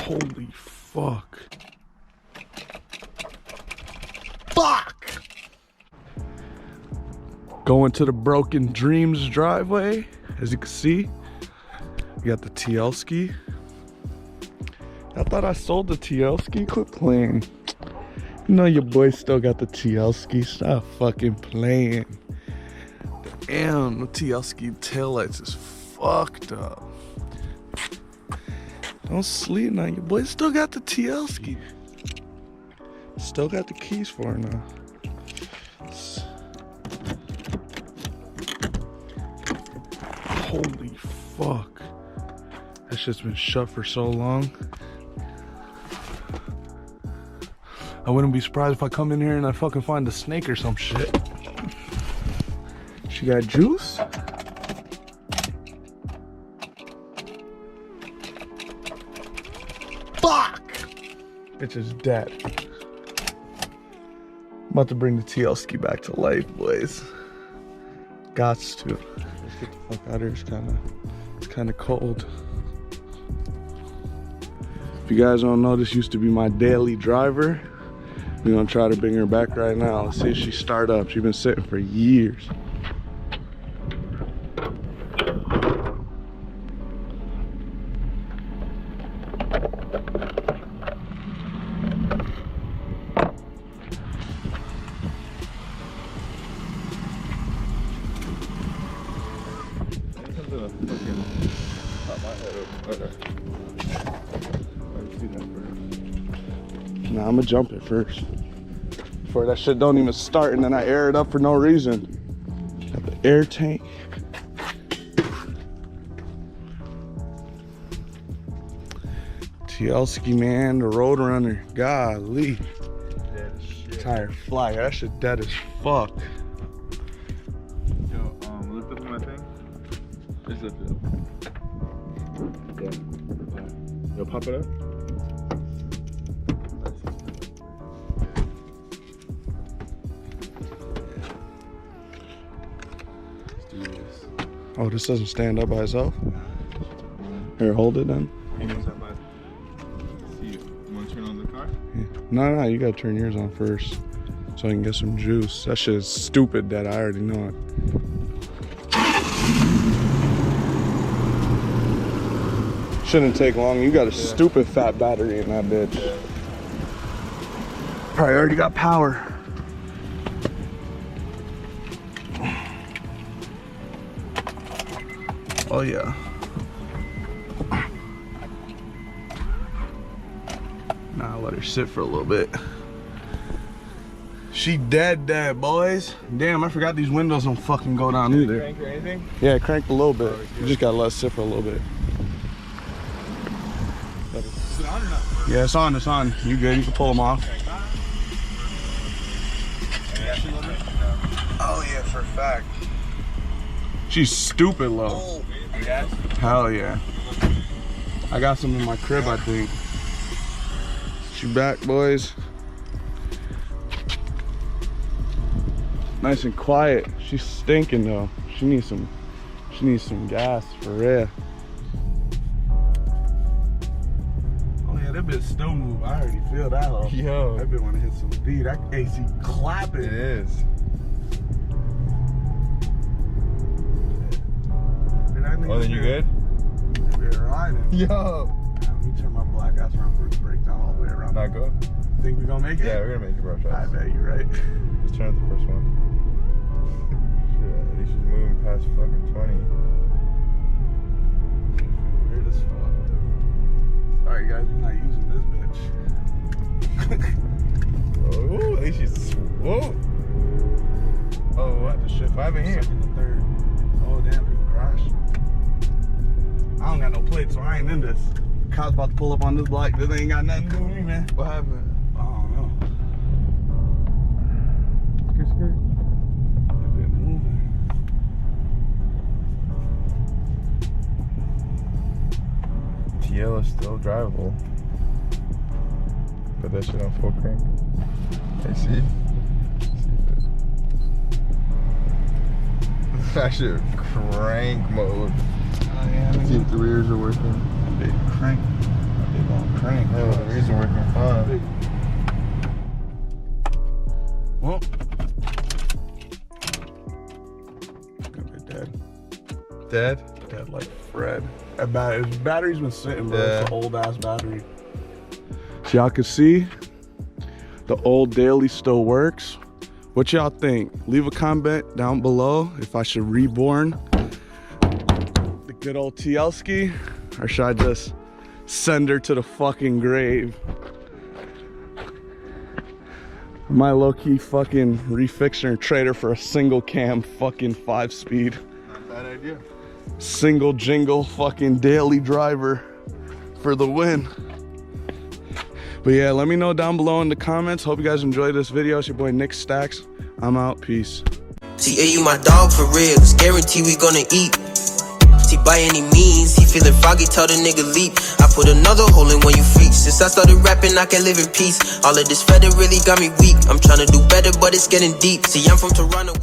Holy fuck. Fuck! Going to the Broken Dreams driveway. As you can see, you got the TL ski. I thought I sold the TL ski. Quit playing. You know your boy still got the TL ski. Stop fucking playing. Damn, the TL ski taillights is fucked up. Don't sleep now. Your boy still got the TL ski. Still got the keys for it now. Holy fuck. That shit's been shut for so long. I wouldn't be surprised if I come in here and I fucking find a snake or some shit. She got juice? Fuck! Bitch is dead. I'm about to bring the TL ski back to life, boys. Gots to. Let's get the fuck out of here. It's kinda cold. If you guys don't know, this used to be my daily driver. We're gonna try to bring her back right now. Let's see if she start up. She's been sitting for years. Nah, I'm gonna jump it first. Before that shit don't even start and then I air it up for no reason. Got the air tank. TL ski, man, the Road Runner. Golly. Dead as shit. Tire fly. That shit dead as fuck. Yo, lift up my thing. Just lift it up. Yeah. Yo, pop it up. Oh, this doesn't stand up by itself? Here, hold it then. See, you want to turn on the car? Yeah. No, you gotta turn yours on first so I can get some juice. That shit is stupid that I already know it. Shouldn't take long. You got a stupid fat battery in that bitch. Probably already got power. Oh yeah. Nah, I'll let her sit for a little bit. She dead, boys. Damn, I forgot these windows don't fucking go down either. Crank or anything? Yeah, cranked a little bit. You just gotta let it sit for a little bit. Is it on or not? Yeah, it's on, it's on. You good, you can pull them off. Oh yeah, for a fact. She's stupid low. Yes. Hell yeah. I got some in my crib, I think. She back, boys. Nice and quiet. She's stinking though. She needs some gas for real. Oh yeah, that bitch still move. I already feel that though. Yo. That bitch wanna hit some beat. That AC clapping. It is. Oh, then you good? We're riding. Yo. Let me turn my black ass around for it to break down all the way around. Not good? Think we gonna make it? Yeah, we're gonna make it, bro. I bet you're right. Let's turn up the first one. Shit, at least she's moving past fucking 20. Weird as fuck. Sorry guys, we're not using this bitch. Oh, at least she's. Whoa. Oh, what the shit? 5 in here. Second and third. Oh damn, people crashed. I don't got no plates, so I ain't in this. Cops about to pull up on this block. This ain't got nothing to do with me, man. What happened? I don't know. Skirt, skirt. They've been moving. TL is still drivable. Put that shit on full crank. Hey, see? That shit crank mode. Oh yeah. See if the rears are working. Big crank. Big on crank. Yeah, well, the reason working fine. Well, gonna be dead. Dead? Dead like Fred. His battery's been sitting, bro. Yeah. It's an old ass battery. So y'all can see the old daily still works. What y'all think? Leave a comment down below if I should reborn the good old TLski, or should I just send her to the fucking grave? I might low-key fucking refix her and trade her for a single cam fucking 5-speed. Not a bad idea. Single jingle fucking daily driver for the win. But yeah, let me know down below in the comments. Hope you guys enjoyed this video. It's your boy Nick Stacks. I'm out. Peace. See, you my dog for real. It's guaranteed we gonna eat. See, by any means, he feeling froggy, tell the nigga leap. I put another hole in one you feet. Since I started rapping, I can live in peace. All of this feather really got me weak. I'm trying to do better, but it's getting deep. See, I'm from Toronto.